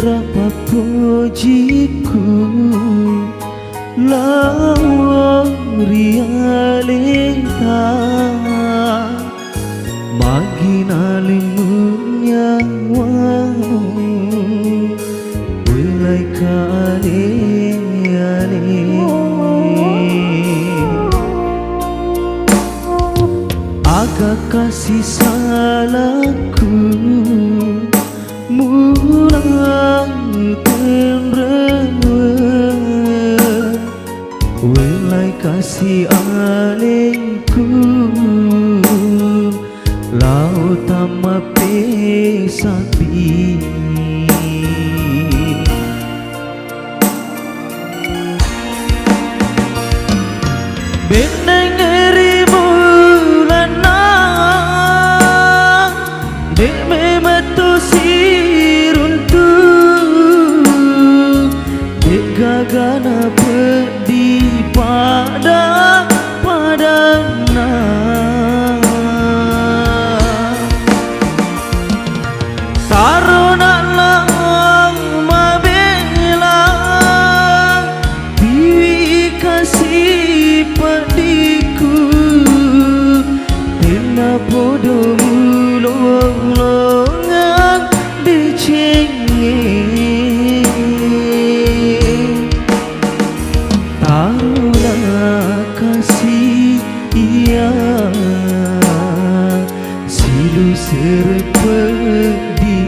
Rapa pujiku lawa realita maginalimunya wang wilai kale agak kasih salahku murang tenrewe wilai kasih alengku laut tamape sapi beneng eri mulana dek memetu siruntu dek gagana pedi pada padana taruna lang mabela biwi kasih pediku tina bodoh mulung-mulungan dicengeng taruhlah kasih ia silu serpedi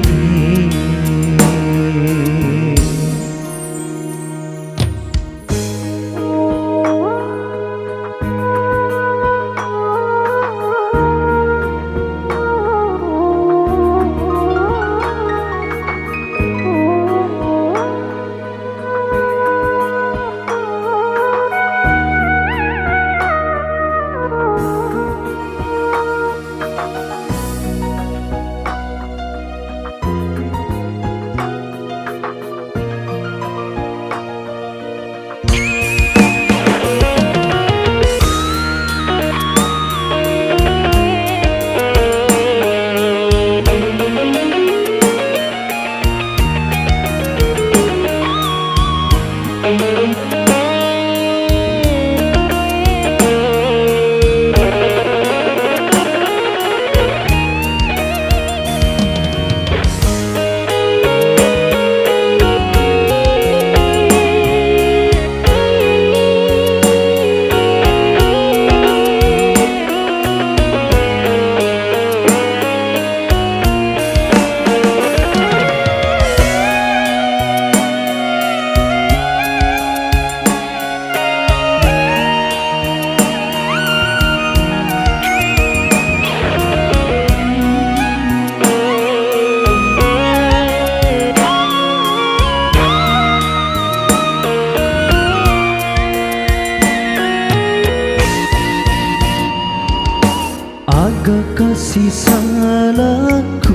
agak kasih salahku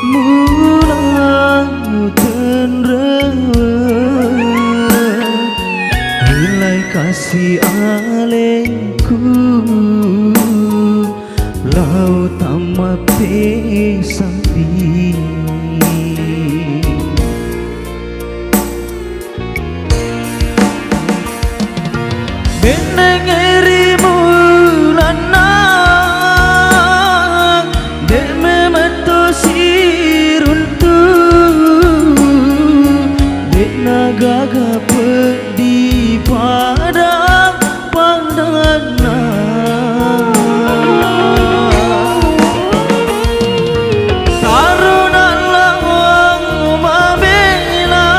mulang tenrewe wilai kasih alengku laut tamape sapi beneng eri mulana dek memetu siruntu dek nagaga pedi pada pandana taruna lawang mabela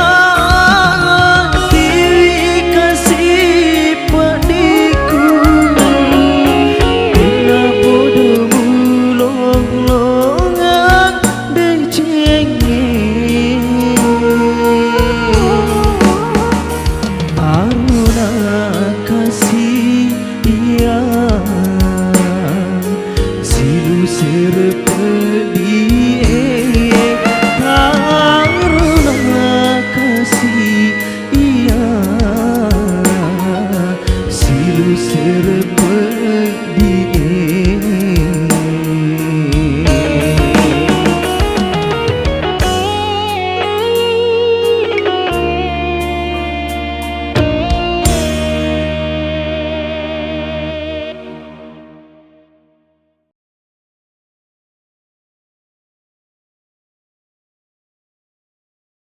tiwi kasih pediku tina bodoh mulung-mulungan dicengeng taruna kasih ia silu serpedi